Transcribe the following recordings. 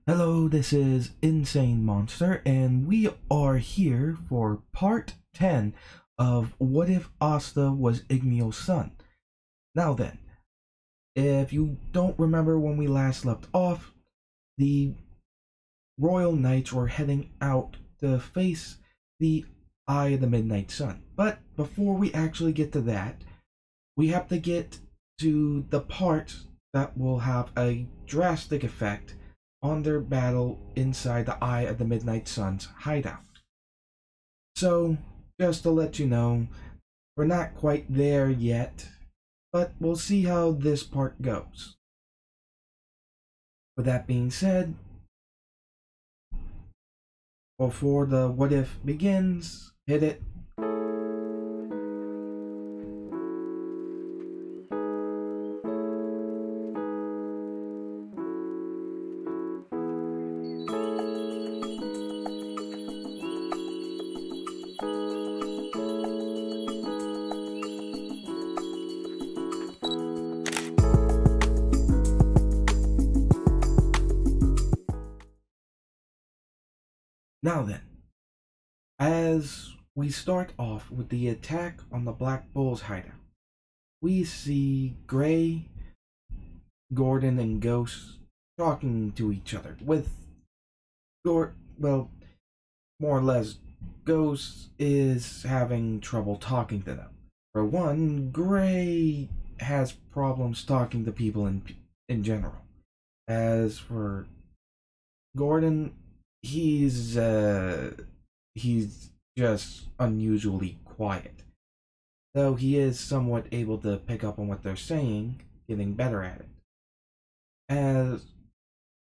Hello, this is Insane Monster, and we are here for part 10 of What If Asta Was Igneel's son? Now then, if you don't remember when we last left off, the Royal Knights were heading out to face the Eye of the Midnight Sun. But before we actually get to that, we have to get to the part that will have a drastic effect on their battle inside the Eye of the Midnight Sun's hideout. So, just to let you know, we're not quite there yet, but we'll see how this part goes. With that being said, before the what if begins, hit it. Now then, as we start off with the attack on the Black Bull's hideout, we see Gray, Gordon, and Ghost talking to each other. With well, more or less, Ghost is having trouble talking to them. For one, Gray has problems talking to people in general. As for Gordon, he's just unusually quiet. Though he is somewhat able to pick up on what they're saying, getting better at it. As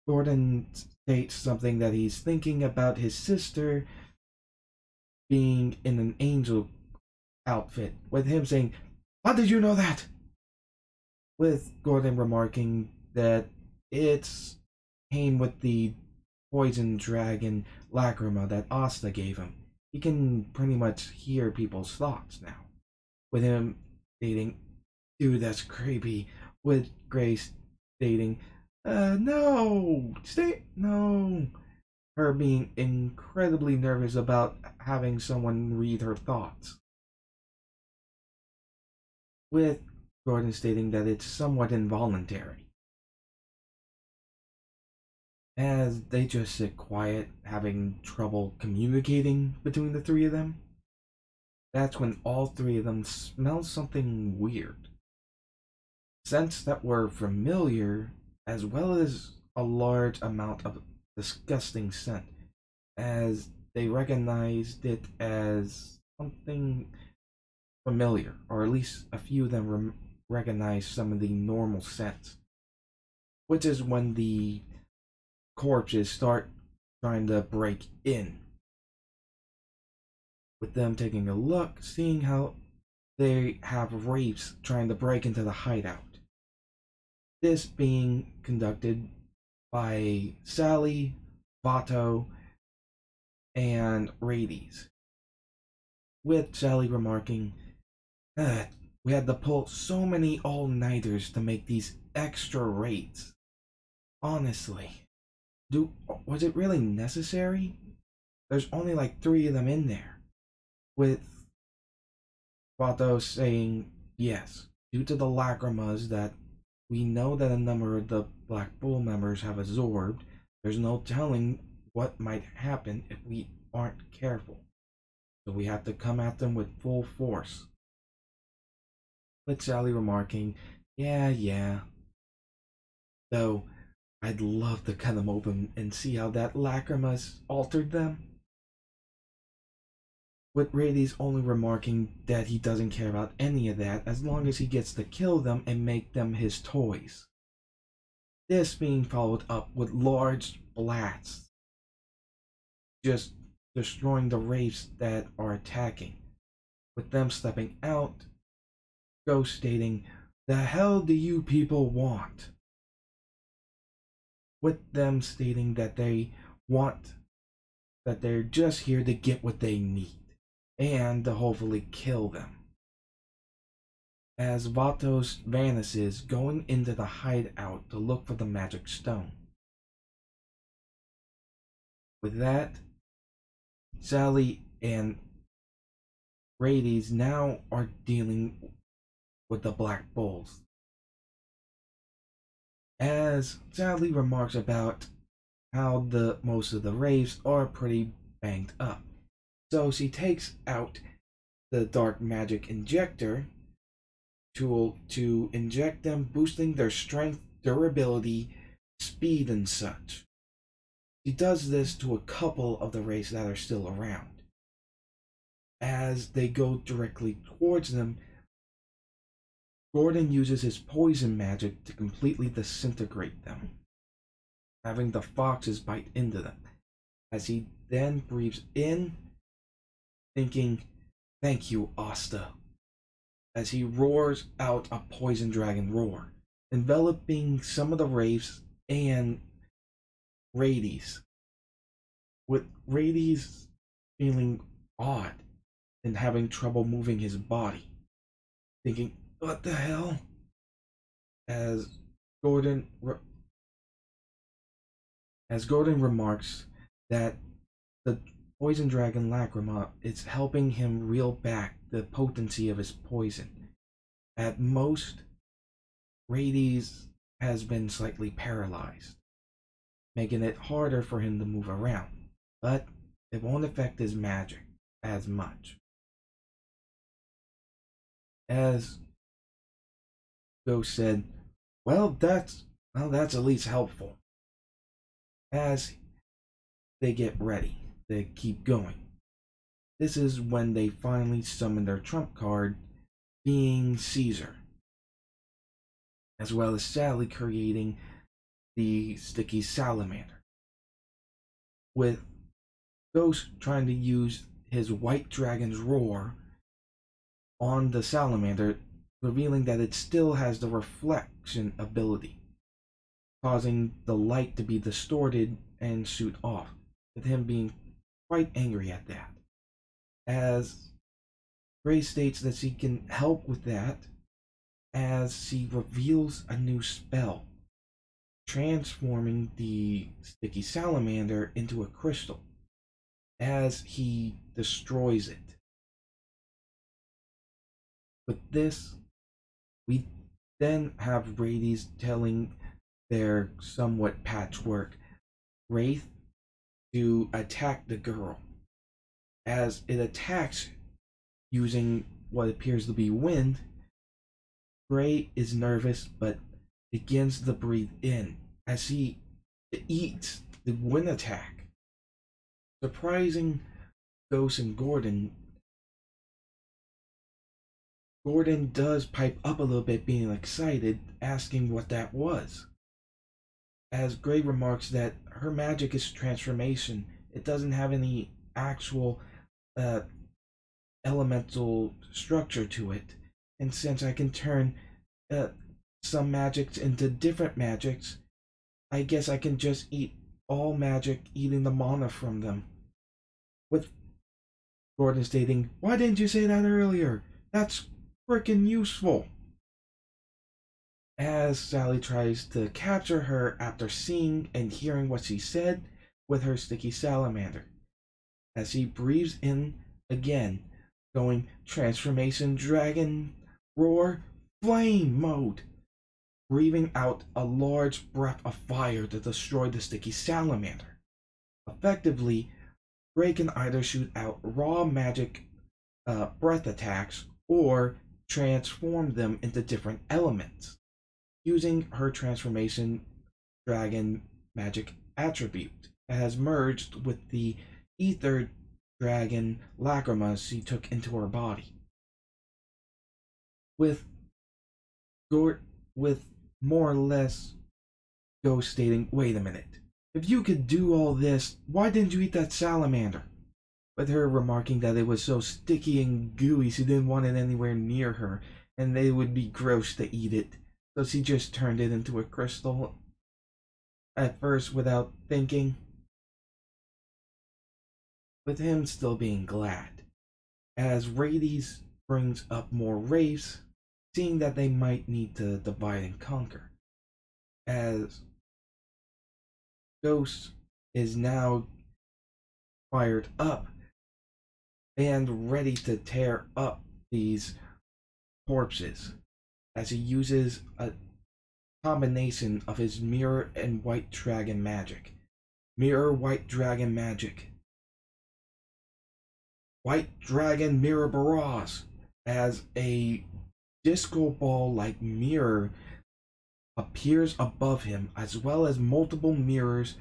Gordon states something that he's thinking about his sister being in an angel outfit, with him saying, "How did you know that?" With Gordon remarking that it's came with the poison dragon lacrima that Asta gave him. He can pretty much hear people's thoughts now. With him stating, "Dude, that's creepy." With Grace stating, no, no." Her being incredibly nervous about having someone read her thoughts. With Gordon stating that it's somewhat involuntary. As they just sit quiet, having trouble communicating between the three of them, that's when all three of them smell something weird. Scents that were familiar, as well as a large amount of disgusting scent, as they recognized it as something familiar, or at least a few of them recognized some of the normal scents. Which is when the corpses start trying to break in. With them taking a look, seeing how they have wraiths trying to break into the hideout. This being conducted by Sally, Vato, and Rades. With Sally remarking, "We had to pull so many all-nighters to make these extra raids. Honestly, was it really necessary? There's only like 3 of them in there." With Vato saying, "Yes, due to the lacrimas that we know that a number of the Black Bull members have absorbed, there's no telling what might happen if we aren't careful. So we have to come at them with full force." With Sally remarking, yeah. Though, I'd love to cut them open and see how that lacrimas altered them. With Rades only remarking that he doesn't care about any of that as long as he gets to kill them and make them his toys. This being followed up with large blasts, just destroying the wraiths that are attacking. With them stepping out, Ghost stating, "The hell do you people want?" With them stating that they're just here to get what they need and to hopefully kill them. As Vatos vanishes, going into the hideout to look for the magic stone. With that, Sally and Rades now are dealing with the Black Bulls. As Sally remarks about how most of the Wraiths are pretty banged up. So she takes out the dark magic injector tool to inject them, boosting their strength, durability, speed, and such. She does this to a couple of the Wraiths that are still around. As they go directly towards them, Gordon uses his poison magic to completely disintegrate them, having the foxes bite into them. As he then breathes in, thinking, "Thank you, Asta," as he roars out a poison dragon roar, enveloping some of the Wraiths and Rades, with Rades feeling odd and having trouble moving his body, thinking, "What the hell?" As Gordon remarks that the poison dragon Lacrima is helping him reel back the potency of his poison. At most, Rades has been slightly paralyzed, making it harder for him to move around, but it won't affect his magic as much. As Ghost said, well, that's at least helpful." As they get ready to keep going, this is when they finally summon their trump card, being Caesar, as well as Sally creating the sticky salamander, with Ghost trying to use his white dragon's roar on the salamander, revealing that it still has the reflection ability, causing the light to be distorted and shoot off, with him being quite angry at that. As Gray states that she can help with that, as she reveals a new spell, transforming the sticky salamander into a crystal, as he destroys it. With this, we then have Rades telling their somewhat patchwork Wraith to attack the girl. As it attacks using what appears to be wind, Gray is nervous but begins to breathe in as he eats the wind attack, surprising Ghost and Gordon. Gordon does pipe up a little bit, being excited, asking what that was. As Gray remarks that her magic is transformation, it doesn't have any actual elemental structure to it. And since I can turn some magics into different magics, I guess I can just eat all magic, eating the mana from them. With Gordon stating, "Why didn't you say that earlier? That's freaking useful." As Sally tries to capture her after seeing and hearing what she said with her sticky salamander, as she breathes in again, going transformation dragon roar flame mode, breathing out a large breath of fire to destroy the sticky salamander. Effectively, Gray can either shoot out raw magic breath attacks or transform them into different elements, using her transformation dragon magic attribute that has merged with the ether dragon Lacrima she took into her body. With more or less Ghost stating, "Wait a minute, if you could do all this, why didn't you eat that salamander?" With her remarking that it was so sticky and gooey she didn't want it anywhere near her, and it would be gross to eat it, so she just turned it into a crystal at first without thinking. With him still being glad, as Rades brings up more Wraiths, seeing that they might need to divide and conquer, as Ghost is now fired up and ready to tear up these corpses as he uses a combination of his mirror and white dragon magic. Mirror white dragon magic. White dragon mirror barrage as a disco ball like mirror appears above him, as well as multiple mirrors,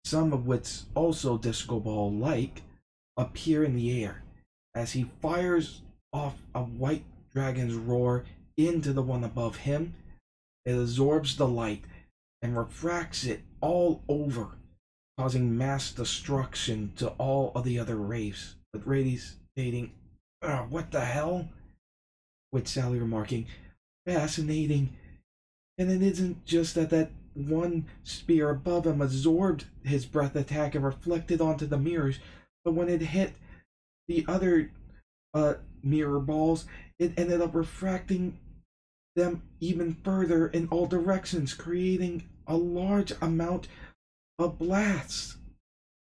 some of which also disco ball like, appear in the air as he fires off a white dragon's roar into the one above him. It absorbs the light and refracts it all over, causing mass destruction to all of the other wraiths, with Rady stating, "What the hell?" with Sally remarking, "Fascinating." And it isn't just that one spear above him absorbed his breath attack and reflected onto the mirrors, but when it hit the other mirror balls, it ended up refracting them even further in all directions, creating a large amount of blasts.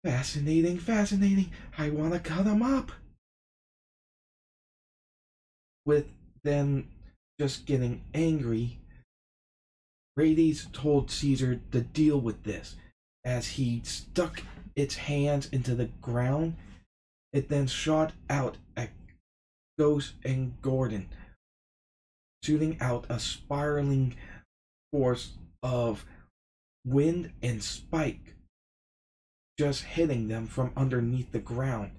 Fascinating, fascinating. I want to cut them up. With them just getting angry, Rades told Caesar to deal with this. As he stuck its hands into the ground, it then shot out at Ghost and Gordon, shooting out a spiraling force of wind and spike, just hitting them from underneath the ground.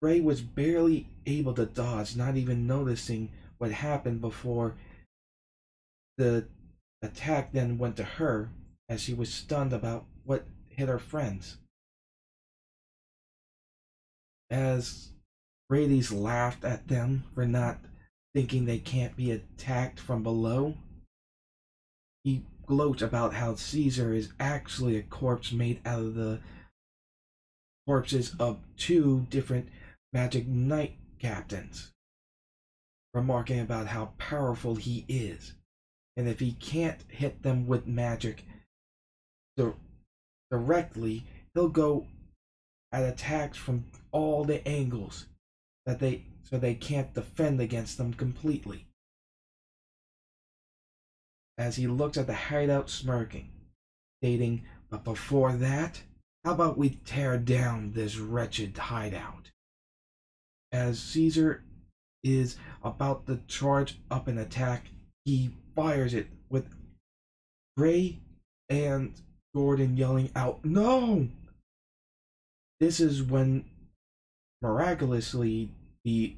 Ray was barely able to dodge, not even noticing what happened before the attack then went to her, as she was stunned about what hit her friends. As Rades laughed at them for not thinking they can't be attacked from below, he gloats about how Caesar is actually a corpse made out of the corpses of two different magic knight captains, remarking about how powerful he is, and if he can't hit them with magic directly, he'll go at attacks from all the angles so they can't defend against them completely. As he looks at the hideout smirking, stating, "But before that, how about we tear down this wretched hideout?" As Caesar is about to charge up an attack, he fires it with Ray and Gordon yelling out, "No!" This is when, miraculously, the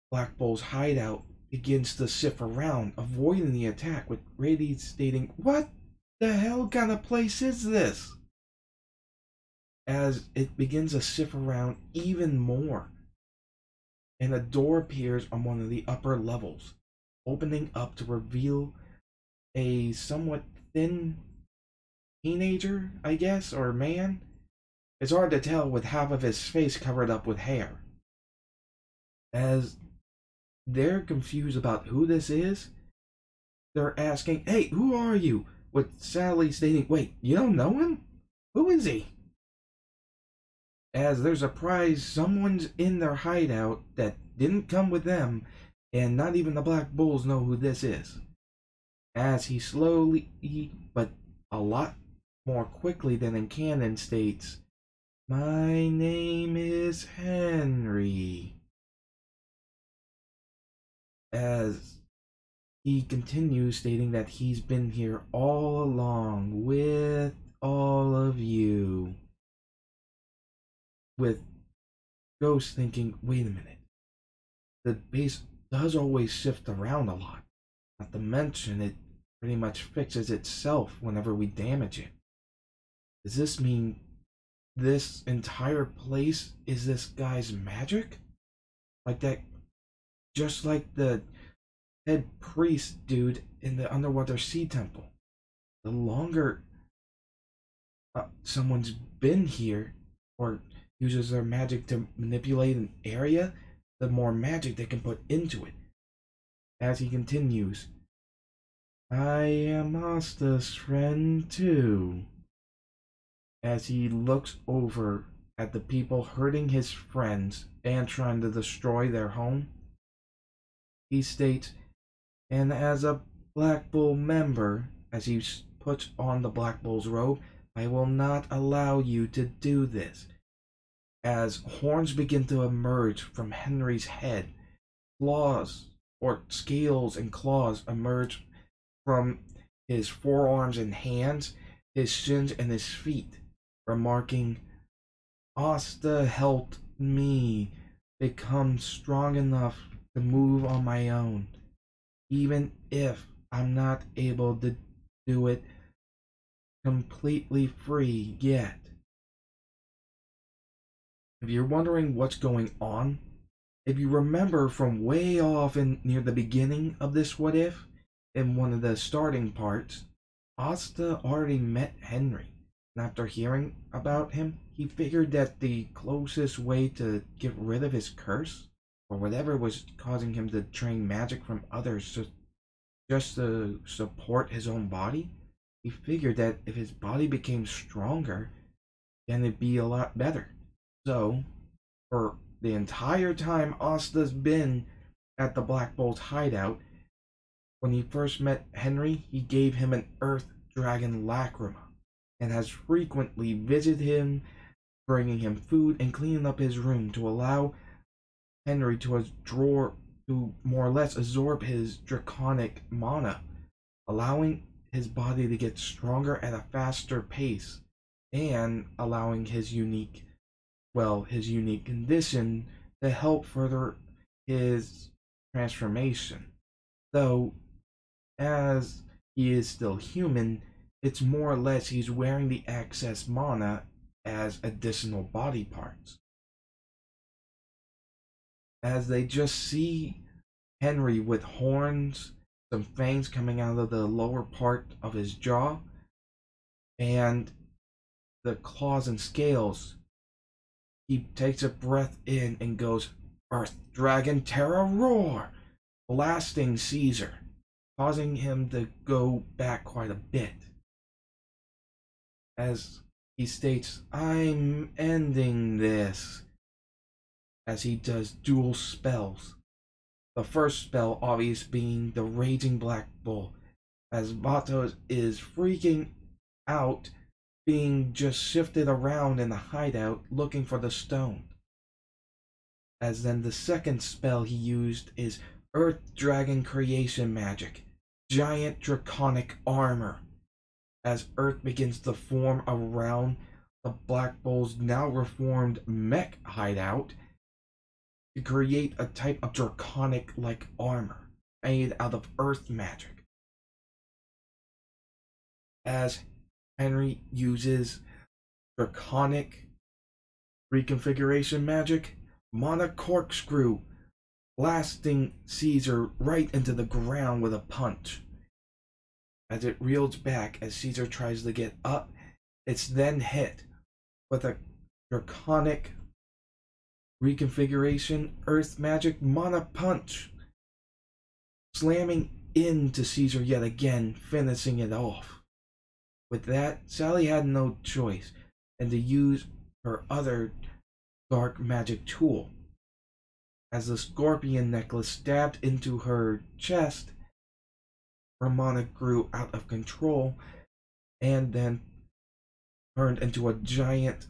Black Bull's hideout begins to sift around, avoiding the attack, with Rady stating, "What the hell kind of place is this?" As it begins to sift around even more, and a door appears on one of the upper levels, opening up to reveal a somewhat thin teenager, I guess, or man. It's hard to tell with half of his face covered up with hair. As they're confused about who this is, they're asking, "Hey, who are you?" With Sally stating, "Wait, you don't know him? Who is he?" As they're surprised someone's in their hideout that didn't come with them, and not even the Black Bulls know who this is. As he slowly, but a lot more quickly than in canon, states, "My name is Henry." As he continues stating that he's been here all along with all of you. With Ghost thinking, "Wait a minute. The base does always shift around a lot. Not to mention it pretty much fixes itself whenever we damage it. Does this mean this entire place is this guy's magic? Like that, just like the head priest dude in the underwater sea temple. The longer someone's been here or uses their magic to manipulate an area, the more magic they can put into it." As he continues, "I am Asta's friend too." As he looks over at the people hurting his friends and trying to destroy their home, he states, and as a Black Bull member, as he puts on the Black Bull's robe, I will not allow you to do this. As horns begin to emerge from Henry's head, claws or scales and claws emerge from his forearms and hands, his shins and his feet, remarking, Asta helped me become strong enough to move on my own, even if I'm not able to do it completely free yet. If you're wondering what's going on, if you remember from way off in near the beginning of this What If, in one of the starting parts, Asta already met Henry. And after hearing about him, he figured that the closest way to get rid of his curse, or whatever was causing him to train magic from others just to support his own body, he figured that if his body became stronger, then it'd be a lot better. So, for the entire time Asta's been at the Black Bull's hideout, when he first met Henry, he gave him an earth dragon lacrima, and has frequently visited him, bringing him food and cleaning up his room to allow Henry to more or less absorb his draconic mana, allowing his body to get stronger at a faster pace, and allowing his unique condition to help further his transformation. Though, as he is still human, it's more or less he's wearing the excess mana as additional body parts. As they just see Henry with horns, some fangs coming out of the lower part of his jaw, and the claws and scales, he takes a breath in and goes, Earth Dragon Terra Roar, blasting Caesar, causing him to go back quite a bit. As he states, I'm ending this, as he does dual spells. The first spell, obvious, being the Raging Black Bull, as Vatos is freaking out, being just shifted around in the hideout looking for the stone. As then the second spell he used is Earth Dragon Creation Magic, Giant Draconic Armor, as Earth begins to form around the Black Bull's now reformed mech hideout to create a type of draconic-like armor made out of earth magic. As Henry uses draconic reconfiguration magic, Mana Corkscrew, blasting Caesar right into the ground with a punch. As it reels back as Caesar tries to get up, it's then hit with a draconic reconfiguration earth magic mana punch, slamming into Caesar yet again, finishing it off. With that, Sally had no choice and to use her other dark magic tool. As the scorpion necklace stabbed into her chest, her mana grew out of control and then turned into a giant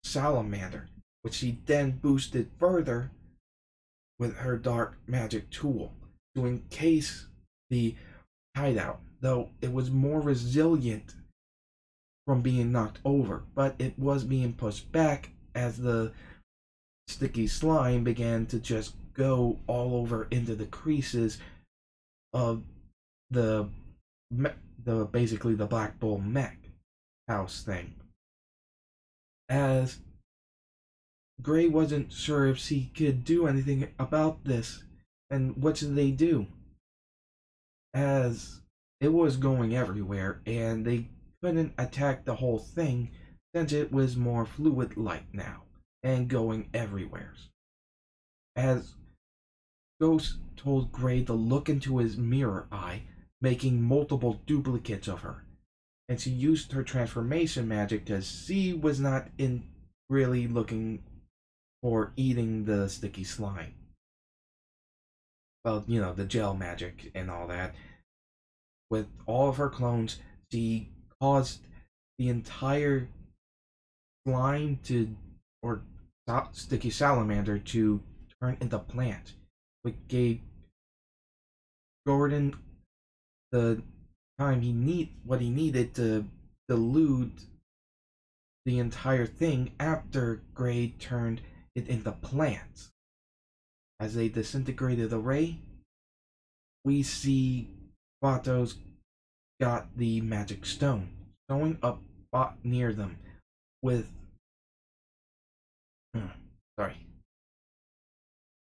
salamander, which she then boosted further with her dark magic tool to encase the hideout, though it was more resilient from being knocked over, but it was being pushed back as the sticky slime began to just go all over into the creases of basically the Black Bull mech house thing. As Gray wasn't sure if she could do anything about this, and what should they do? As it was going everywhere, and they couldn't attack the whole thing since it was more fluid-like now, and going everywhere. As Ghost told Gray to look into his mirror eye, making multiple duplicates of her, and she used her transformation magic because she was not in really looking for eating the sticky slime. Well, you know, the gel magic and all that. With all of her clones, she caused the entire slime to, or sticky salamander to turn into plant, which gave Gordon the time what he needed to dilute the entire thing after Gray turned it into plants. As they disintegrated the ray, we see Vato's got the magic stone showing up near them with sorry,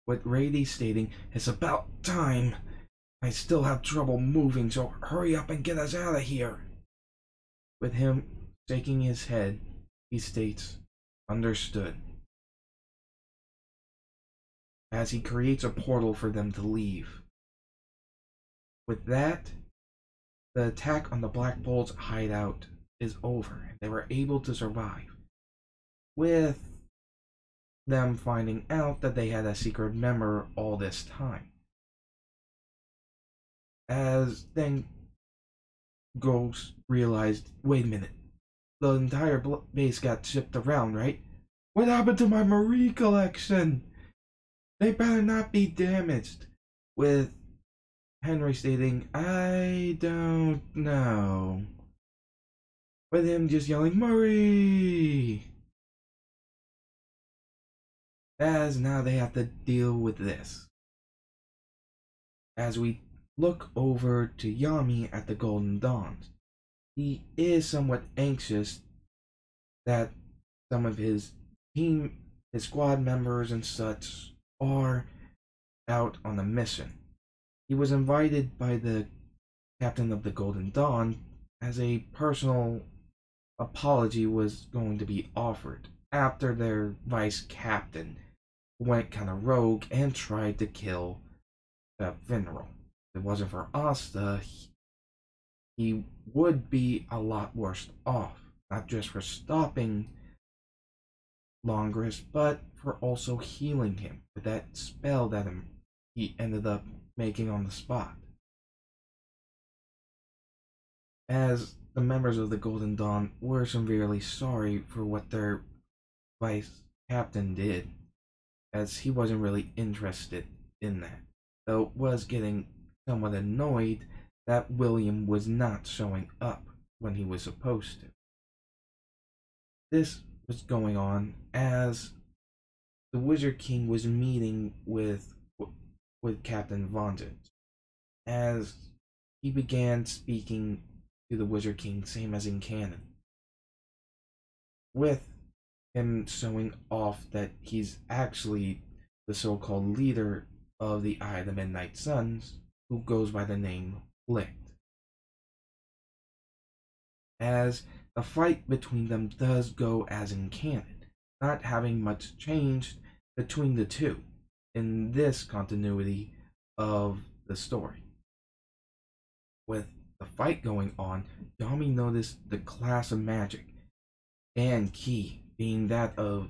with Rady stating, "It's about time. I still have trouble moving, so hurry up and get us out of here." With him shaking his head, he states, "Understood," as he creates a portal for them to leave. With that, the attack on the Black Bolt's hideout is over, and they were able to survive, with them finding out that they had a secret member all this time. As then Ghost realized, wait a minute, the entire base got shipped around, right? What happened to my Marie collection? They better not be damaged. With Henry stating, "I don't know." With him just yelling, "Marie!" As now they have to deal with this. As we look over to Yami at the Golden Dawns, he is somewhat anxious that some of his squad members and such are out on a mission. He was invited by the captain of the Golden Dawn as a personal apology was going to be offered after their vice captain went kind of rogue and tried to kill the Veneral. If it wasn't for Asta, he would be a lot worse off, not just for stopping Longris, but for also healing him with that spell that he ended up making on the spot. As the members of the Golden Dawn were severely sorry for what their vice captain did, as he wasn't really interested in that, though was getting somewhat annoyed that William was not showing up when he was supposed to. This was going on as the Wizard King was meeting with Captain Vontage, as he began speaking to the Wizard King, same as in canon, with him showing off that he's actually the so-called leader of the Eye of the Midnight Suns, who goes by the name Licht. As the fight between them does go as in canon, not having much changed between the two in this continuity of the story. With the fight going on, Yami noticed the class of magic and key being that of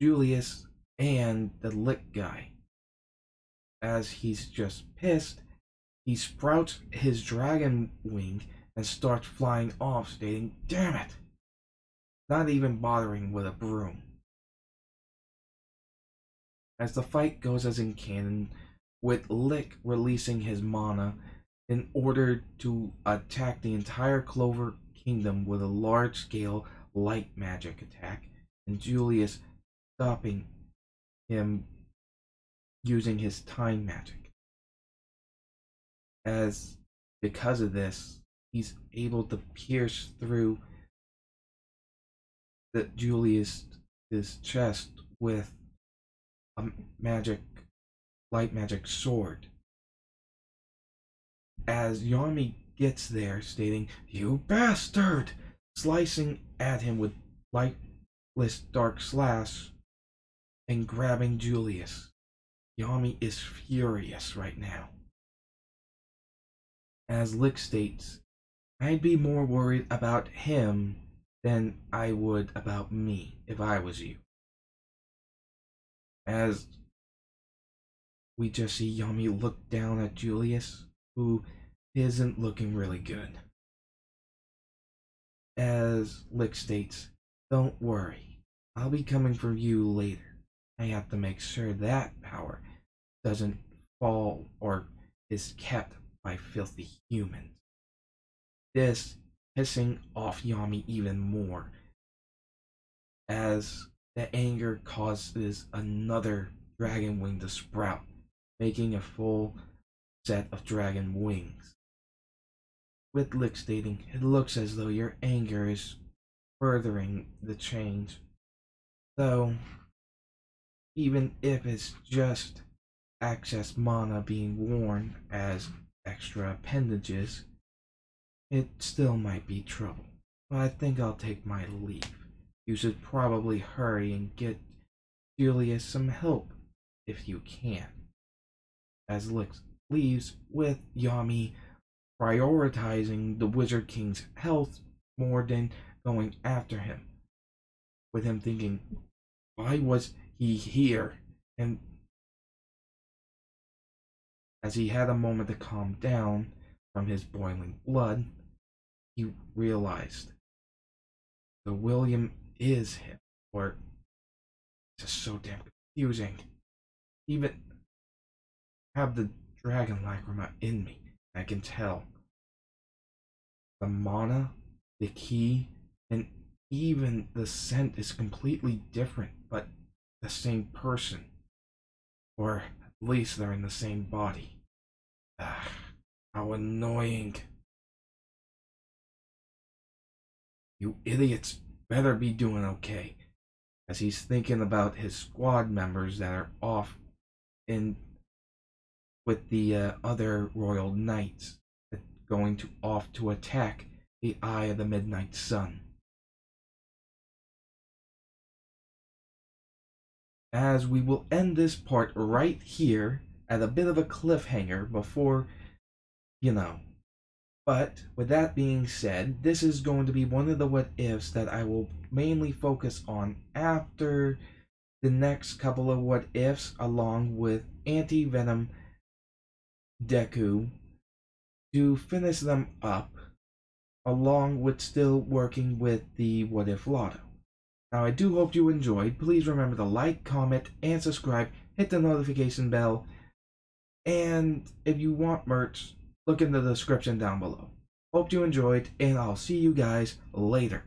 Julius and the Lick guy. As he's just pissed, he sprouts his dragon wing and starts flying off, stating, "Damn it!" Not even bothering with a broom. As the fight goes as in canon, with Lick releasing his mana in order to attack the entire Clover Kingdom with a large-scale light magic attack, and Julius stopping him using his time magic. As because of this, he's able to pierce through Julius's chest with a light magic sword. As Yami gets there, stating, "You bastard!" slicing at him with lightless dark slash and grabbing Julius. Yami is furious right now. As Lick states, "I'd be more worried about him than I would about me if I was you. As we just see Yami look down at Julius, who isn't looking really good. As Lick states, "Don't worry, I'll be coming for you later. I have to make sure that power doesn't fall or is kept by filthy humans." This pissing off Yami even more, as the anger causes another dragon wing to sprout, making a full set of dragon wings. With Lick stating, "It looks as though your anger is furthering the change. Though, even if it's just excess mana being worn as extra appendages, it still might be trouble. But I think I'll take my leave. You should probably hurry and get Julius some help if you can." As Lick leaves, with Yami prioritizing the Wizard King's health more than going after him, with him thinking, why was he here? And as he had a moment to calm down from his boiling blood, he realized the William is him, or it's just so damn confusing. Even have the dragon lacrima in me, I can tell. The mana, the key, and even the scent is completely different, but the same person. Or at least they're in the same body. Ah, how annoying. You idiots better be doing okay. As he's thinking about his squad members that are off in with the other royal knights going to off to attack the Eye of the Midnight Sun. As we will end this part right here at a bit of a cliffhanger before, But with that being said, this is going to be one of the what ifs that I will mainly focus on after the next couple of what ifs, along with Anti-Venom Deku, to finish them up, along with still working with the What If Lotto. Now, I do hope you enjoyed. Please remember to like, comment, and subscribe. Hit the notification bell. And if you want merch, look in the description down below. Hope you enjoyed, and I'll see you guys later.